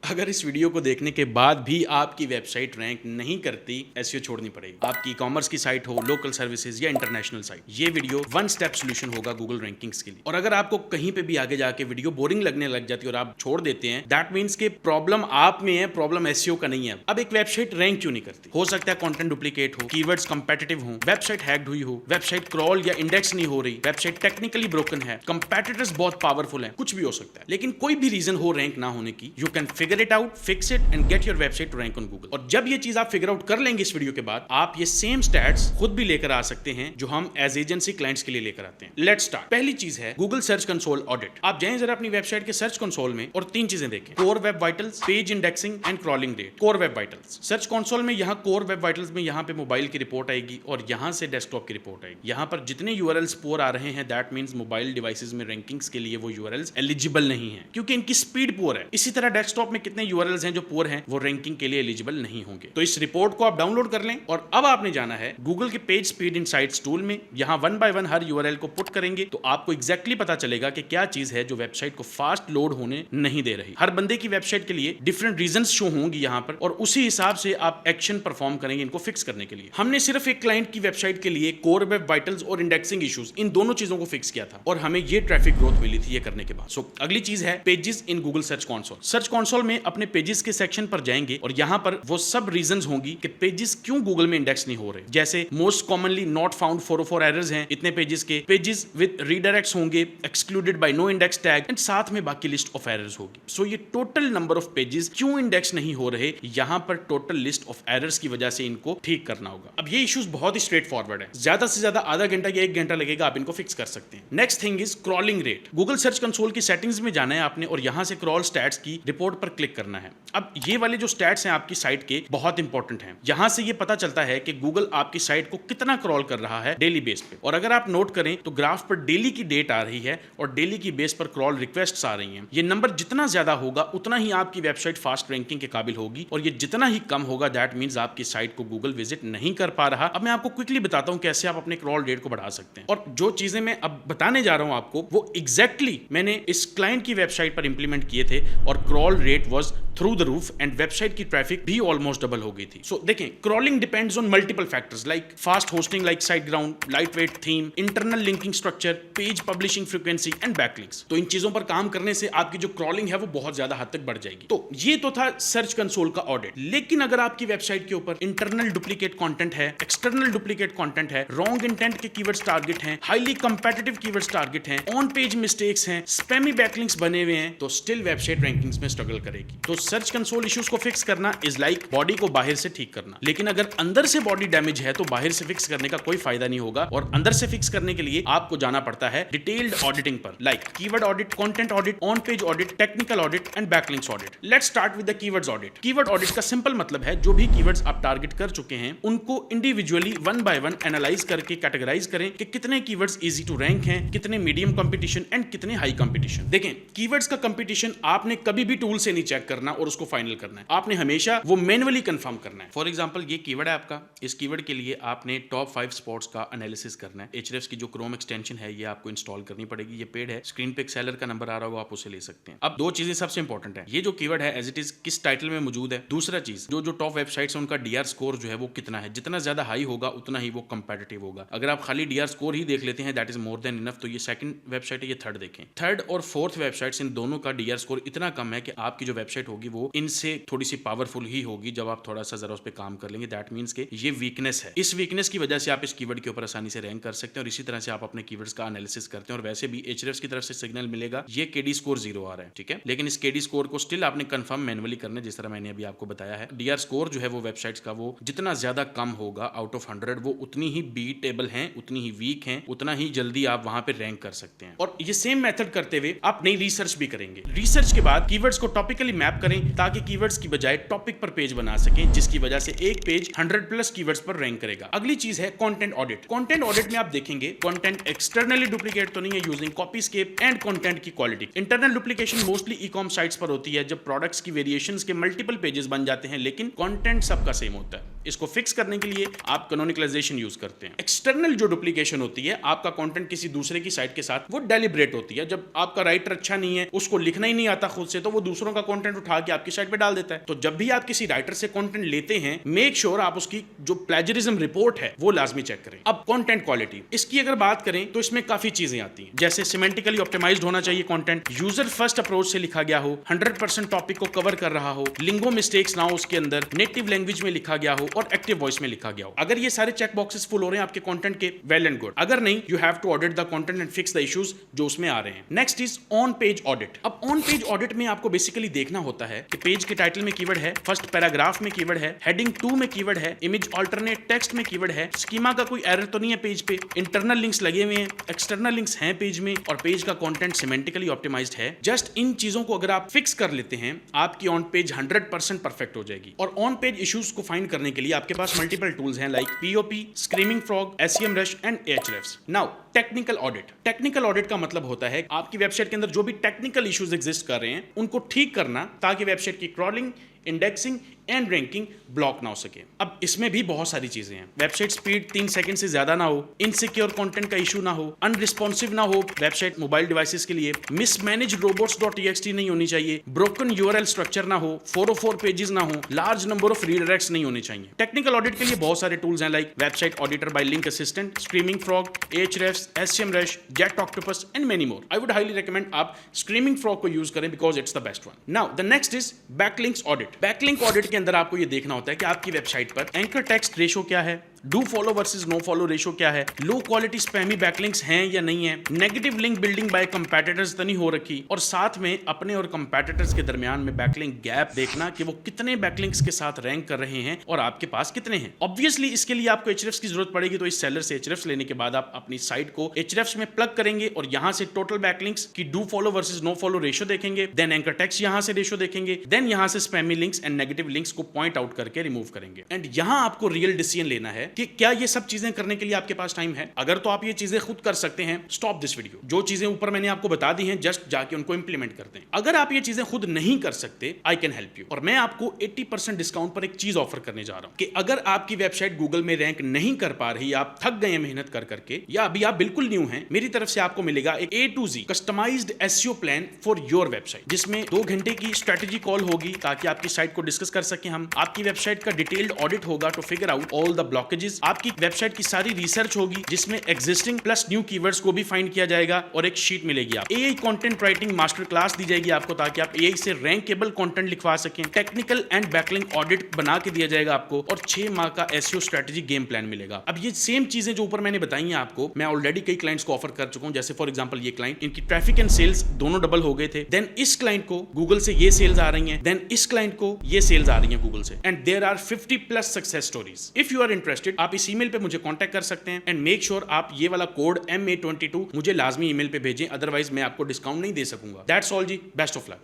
अगर इस वीडियो को देखने के बाद भी आपकी वेबसाइट रैंक नहीं करती, एसईओ छोड़नी पड़ेगी। आपकी कॉमर्स की साइट हो, लोकल सर्विसेज या इंटरनेशनल साइट, ये वीडियो वन स्टेप सोल्यूशन होगा गूगल रैंकिंग्स के लिए। और अगर आपको कहीं पे भी आगे जाके वीडियो बोरिंग लगने लग जाती है और आप छोड़ देते हैं, दैट मीन्स के प्रॉब्लम आप में है, प्रॉब्लम एसईओ का नहीं है। अब एक वेबसाइट रैंक क्यों नहीं करती? हो सकता है कंटेंट डुप्लीकेट हो, कीवर्ड्स कंपेटिटिव हो, वेबसाइट हैक्ड हुई हो, वेबसाइट क्रॉल या इंडेक्स नहीं हो रही, वेबसाइट टेक्निकली ब्रोकन है, कंपेटिटर्स बहुत पावरफुल है, कुछ भी हो सकता है। लेकिन कोई भी रीजन हो रैंक ना होने की, you can figure it out, fix it and get your website to rank on Google. और जब ये चीज आप फिगर आउट कर लेंगे इस वीडियो के बाद, आप ये सेम स्टैट्स खुद भी लेकर आ सकते हैं जो हम एज एजेंसी क्लाइंट्स के लिए लेकर आते हैं। Let's start. पहली चीज है गूगल सर्च कंसोल ऑडिट। आप जाएं जरा अपनी वेबसाइट के सर्च कंसोल में और तीन चीजें देखें: core web vitals, page indexing and crawling rate. Core web vitals search console में, यहाँ कोर वेब वाइटल्स में यहाँ पे मोबाइल की रिपोर्ट आएगी और यहाँ से डेस्कटॉप की रिपोर्ट आएगी। यहाँ पर जितने यूआरएल्स पोर आ रहे हैं, दैट मींस मोबाइल डिवाइसेस में रैंकिंग्स के लिए वो यूआरएल्स एलिजिबल नहीं है क्योंकि इनकी स्पीड पोर है। इसी तरह डेस्कटॉप में कितने यूआरएल्स हैं जो पोर हैं, वो रैंकिंग के लिए एलिजिबल नहीं होंगे। तो इस रिपोर्ट को आप डाउनलोड कर लें और अब आपने जाना है गूगल के पेज स्पीड इनसाइट्स टूल में। यहाँ one by one her URL को पुट करेंगे तो आपको एग्जैक्टली पता चलेगा कि क्या चीज है जो वेबसाइट को फास्ट लोड होने नहीं दे रही। हर बंदे की वेबसाइट के लिए डिफरेंट रीजंस शो होंगी यहाँ पर और उसी हिसाब से आप एक्शन परफॉर्म करेंगे इनको फिक्स करने के लिए। हमने सिर्फ एक क्लाइंट की वेबसाइट के लिए कोर वेब वाइटल्स और इंडेक्सिंग इश्यूज, इन दोनों चीजों को फिक्स किया था और हमें ये ट्रैफिक ग्रोथ मिली थी ये करने के बाद। सो अगली चीज है pages in Google search console. Search console में अपने पेजेस के सेक्शन पर जाएंगे और यहाँ पर वो सब रीजंस होंगी कि पेजेस क्यों गूगल में इंडेक्स नहीं हो रहे। जैसे most commonly not found 404 errors हैं इतने पेजेस के, पेजेस विद रीडायरेक्ट्स होंगे, excluded by no index tag and साथ में बाकी लिस्ट ऑफ एरर्स होगी। सो ये टोटल नंबर ऑफ पेजेस क्यों इंडेक्स नहीं हो रहे, यहाँ पर टोटल लिस्ट ऑफ एरर्स की वजह से इनको ठीक करना होगा। अब ये इश्यूज बहुत ही स्ट्रेट फॉरवर्ड है, ज्यादा से ज्यादा आधा घंटा या 1 घंटा लगेगा, आप इनको फिक्स कर सकते हैं। Next thing is crawling rate. Google search console की सेटिंग्स में जाना है आपने और यहां से क्रॉल स्टैट्स की रिपोर्ट पर क्लिक करना है। अब ये वाले जो स्टैट्स हैं आपकी साइट के बहुत इंपॉर्टेंट हैं। यहां से ये पता चलता है कि गूगल आपकी साइट को कितना क्रॉल कर रहा है डेली बेस पे। और अगर आप नोट करें तो ग्राफ पर डेली की डेट आ रही है और डेली की बेस पर क्रॉल रिक्वेस्ट्स आ रही हैं। ये नंबर जितना ज्यादा होगा उतना ही आपकी वेबसाइट फास्ट रैंकिंग के काबिल होगी और ये जितना ही कम होगा दैट मींस आपकी साइट को गूगल विजिट नहीं कर पा रहा। अब मैं आपको क्विकली बताता हूं कैसे आप अपने क्रॉल रेट को बढ़ा सकते हैं। और जो चीजें मैं अब बताने जा रहा हूं आपको वो एग्जैक्टली मैंने इस क्लाइंट की वेबसाइट पर इंप्लीमेंट किए थे और crawl rate was through the roof and website की ट्रैफिक भी ऑलमोस्ट डबल हो गई थी। सो देखें, crawling depends on multiple factors like fast hosting like SiteGround, lightweight theme, internal linking structure, page publishing frequency and backlinks. तो इन चीजों पर काम करने से आपकी जो क्रॉलिंग है वो बहुत ज्यादा हद तक बढ़ जाएगी। तो ये तो था सर्च कंसोल का ऑडिट। लेकिन अगर आपकी वेबसाइट के ऊपर इंटरनल डुप्लीकेट कंटेंट है, एक्सटर्नल डुप्लीकेट कंटेंट है, रॉन्ग इंटेंट के कीवर्ड्स टारगेट हैं, हाईली कंपेटिटिव कीवर्ड्स टारगेट हैं, ऑन पेज मिस्टेक्स हैं, स्पैमी बैकलिंक्स बने हुए हैं, तो स्टिल वेबसाइट रैंकिंग्स में स्ट्रगल करेगी। तो सर्च कंसोल इश्यूज को फिक्स करना इज लाइक बॉडी को बाहर से ठीक करना। लेकिन अगर अंदर से बॉडी डैमेज है तो बाहर से फिक्स करने का कोई फायदा नहीं होगा और अंदर से फिक्स करने के लिए आपको जाना पड़ता है डिटेल्ड ऑडिटिंग पर, like keyword audit, content audit, on page audit, technical audit and backlinks audit. Let's start with the keywords audit. Keyword audit का सिंपल मतलब है जो भी कीवर्ड्स आप टारगेट कर चुके हैं उनको individually one by one analyse करके कैटेगराइज करें कि कितने कीवर्ड्स इजी टू रैंक हैं, कितने मीडियम कंपटीशन एंड कितने हाई कंपटीशन। देखें, कीवर्ड्स का कंपटीशन आपने कभी भी टूल से नहीं चेक करना और उसको फाइनल करना है, आपने हमेशा वो मैन्युअली कंफर्म करना है। फॉर एग्जांपल ये कीवर्ड है आपका, इस कीवर्ड के लिए आपने टॉप 5 स्पॉट्स का एनालिसिस करना है। Ahrefs की जो क्रोम एक्सटेंशन है ये आपको इंस्टॉल करनी पड़ेगी, ये पेड है, स्क्रीन पे एक सेलर का नंबर आ रहा होगा, आप उसे ले सकते हैं। अब दो चीजें सबसे इंपॉर्टेंट है, ये जो कीवर्ड है एज इट इज किस टाइटल में मौजूद है। दूसरा चीज, जो टॉप वेबसाइट्स है उनका डीआर स्कोर जो है वो कितना है, जितना ज्यादा हाई होगा उतना ही वो कंपेटिटिव होगा। अगर आप खाली डीआर स्कोर ही देख लेते हैं that is more than enough, तो ये सेकंड वेबसाइट है, ये थर्ड देखें। थर्ड और फोर्थ वेबसाइट्स इन दोनों का डीआर स्कोर इतना कम है कि आपकी जो वेबसाइट होगी वो इनसे थोड़ी सी पावरफुल ही होगी जब आप थोड़ा सा जरा उस पर काम कर लेंगे। दैट मींस के ये वीकनेस है, इस वीकनेस की वजह से आप इस कीवर्ड के ऊपर आसानी से रैंक कर सकते हैं और इसी तरह से आप अपने कीवर्ड्स का एनालिसिस करते हैं और वैसे भी Ahrefs की तरफ से सिग्नल मिलेगा ये केडी स्कोर 0 आ रहा है, ठीक है। लेकिन इस केडी स्कोर को स्टिल आपने कंफर्म मैन्युअली करना है, जिस तरह मैंने अभी आपको बताया है। डीआर स्कोर जो है वो वेबसाइट्स का वो जितना ज्यादा कम होगा आउट ऑफ 100 वो उतनी ही बीटेबल हैं, उतनी ही वीक हैं, उतना ही जल्दी आप वहां पे रैंक कर सकते हैं। और ये सेम मेथड करते हुए आप नई रिसर्च भी करेंगे। रिसर्च के बाद कीवर्ड्स को टॉपिकली मैप करें ताकि कीवर्ड्स की बजाय टॉपिक पर पेज बना सकें, जिसकी वजह से एक पेज 100+ कीवर्ड्स पर रैंक करेगा। अगली चीज है कंटेंट ऑडिट। कंटेंट ऑडिट में आप देखेंगे कंटेंट एक्सटर्नली डुप्लीकेट तो नहीं है यूजिंग कॉपीस्केप एंड कंटेंट की quality. Internal duplication mostly e-com sites पर होती है जब प्रोडक्ट्स की वेरिएशंस के मल्टीपल पेजेस बन जाते हैं लेकिन कंटेंट सबका सेम होता है। इसको फिक्स करने के लिए आप कैनोनिकलाइजेशन यूज करते हैं। एक्सटर्नल जो डुप्लीकेशन होती है, आपका कंटेंट किसी दूसरे की साइट के साथ, वो डेलिब्रेट होती है। जब आपका राइटर अच्छा नहीं है, उसको लिखना ही नहीं आता खुद से, तो वो दूसरों का कंटेंट उठा के आपकी साइट पे डाल देता है। तो जब भी आप किसी राइटर से कंटेंट लेते हैं, मेक श्योर आप उसकी जो प्लेजरिज्म रिपोर्ट है वो लाजमी चेक करें। अब कंटेंट क्वालिटी, इसकी अगर बात करें तो इसमें काफी चीजें आती हैं, जैसे सिमेंटिकली ऑप्टिमाइज्ड होना चाहिए कंटेंट, यूजर फर्स्ट अप्रोच से लिखा गया हो, 100% टॉपिक को कवर कर रहा हो, लिंगो मिस्टेक्स ना हो उसके अंदर, नेटिव लैंग्वेज में लिखा गया हो और एक्टिव वॉइस में लिखा गया हो। अगर ये सारे चेक बॉक्सेस फुल हो रहे हैं आपके कंटेंट के, वेल एंड गुड। अगर नहीं, you have to audit the content and fix the issues जो उसमें आ रहे हैं। Next is on page audit. अब ऑन पेज ऑडिट में आपको बेसिकली देखना होता है कि पेज के टाइटल में कीवर्ड है, फर्स्ट पैराग्राफ में कीवर्ड है, हेडिंग 2 में कीवर्ड है, इमेज अल्टरनेट टेक्स्ट में कीवर्ड है, स्कीमा का कोई एरर तो नहीं है पेज पे, इंटरनल लिंक्स लगे हुए हैं, एक्सटर्नल लिंक्स हैं पेज में, और पेज का कंटेंट सिमेंटिकली ऑप्टिमाइज्ड है। जस्ट इन चीजों को अगर आप फिक्स कर लेते हैं, आपकी ऑन पेज 100% परफेक्ट हो जाएगी। और ऑन पेज इश्यूज को फाइंड करने के लिए आपके पास मल्टीपल टूल्स हैं, like POP, screaming frog, SEMrush and Ahrefs। Now technical audit. Technical audit का मतलब होता है आपकी वेबसाइट के अंदर जो भी टेक्निकल इश्यूज एग्जिस्ट कर रहे हैं उनको ठीक करना, ताकि वेबसाइट की crawling, indexing and ranking block ना हो सके। अब इसमें भी बहुत सारी चीजें हैं। वेबसाइट स्पीड 3 सेकंड से ज्यादा ना हो, इनसिक्योर कंटेंट का इशू ना हो, अनरिस्पॉन्सिव ना हो वेबसाइट मोबाइल डिवाइसेस के लिए, मिसमैनेज robots.txt नहीं होनी चाहिए, ब्रोकन URL स्ट्रक्चर ना हो, 404 पेजेस ना हो, लार्ज नंबर ऑफ रीडायरेक्ट्स नहीं होने चाहिए। टेक्निकल ऑडिट के लिए बहुत सारे टूल्स हैं, like website auditor bye link assistant, screaming frog, Ahrefs, SEMrush, JetOctopus and many more. I would highly recommend आप स्क्रीमिंग फ्रॉग को यूज करें because it's the best one. Now the next is backlinks audit. Backlink audit के अंदर आपको ये देखना होता है कि आपकी वेबसाइट पर एंकर टेक्स्ट रेशो क्या है, do follow versus no follow ratio क्या है, लो क्वालिटी स्पैमी बैकलिंक्स हैं या नहीं है, negative link building bye competitors तो नहीं हो रखी, और साथ में अपने और कंपेटिटर्स के दरमियान में बैकलिंक गैप देखना कि वो कितने बैकलिंक्स के साथ रैंक कर रहे हैं और आपके पास कितने हैं। ऑब्वियसली इसके लिए आपको Ahrefs की जरूरत पड़ेगी, तो इस सेलर से Ahrefs लेने के बाद आप अपनी साइट को Ahrefs में प्लग करेंगे और यहां से टोटल बैकलिंक्स की do follow versus no follow ratio देखेंगे, देन एंकर टेक्स्ट यहां से रेशो देखेंगे, देन यहां से spammy links and negative links को पॉइंट आउट करके रिमूव करेंगे। एंड यहां आपको रियल डिसीजन लेना है कि क्या ये सब चीजें करने के लिए आपके पास टाइम है। अगर तो आप ये चीजें खुद कर सकते हैं, स्टॉप दिस वीडियो। जो चीजें ऊपर मैंने आपको बता दी हैं, जस्ट जाके उनको इंप्लीमेंट करते हैं। अगर आप ये चीजें खुद नहीं कर सकते, आई कैन हेल्प यू, और मैं आपको 80% डिस्काउंट पर एक चीज ऑफर करने जा रहा हूं कि अगर आपकी वेबसाइट गूगल में रैंक नहीं कर पा रही, आप थक गए मेहनत कर करके, या अभी आप बिल्कुल न्यू हैं, मेरी तरफ से आपको मिलेगा एक A to Z customized SEO plan for your website, जिसमें 2 घंटे की स्ट्रेटेजी कॉल होगी ताकि आपकी साइट को डिस्कस कर सके हम। आपकी वेबसाइट का डिटेल्ड ऑडिट होगा to figure out all the blockages. आपकी वेबसाइट की सारी रिसर्च होगी जिसमें एग्जिस्टिंग प्लस न्यू कीवर्ड्स को भी फाइंड किया जाएगा, और एक शीट मिलेगी। आप AI content writing master class दी जाएगी आपको, ताकि आप AI से रैंकेबल कंटेंट लिखवा सकें। टेक्निकल एंड बैकलिंक ऑडिट बना के दिया जाएगा आपको, और 6 माह का SEO स्ट्रेटेजी गेम प्लान मिलेगा। अब ये सेम चीजें जो ऊपर मैंने बताई हैं आपको, मैं ऑलरेडी कई क्लाइंट्स को ऑफर कर चुका हूं। जैसे फॉर एग्जांपल ये क्लाइंट, इनकी ट्रैफिक एंड सेल्स दोनों डबल हो गए थे। देन इस क्लाइंट को गूगल से ये सेल्स आ रही हैं, देन इस क्लाइंट को ये सेल्स आ रही हैं गूगल से, and there are 50+ success stories. If you are interested, आप इस ईमेल पे मुझे कांटेक्ट कर सकते हैं, एंड मेक श्योर आप ये वाला कोड MA22 मुझे लाजमी ईमेल पे भेजें, अदरवाइज मैं आपको डिस्काउंट नहीं दे सकूंगा। दैट्स ऑल जी, बेस्ट ऑफ लक।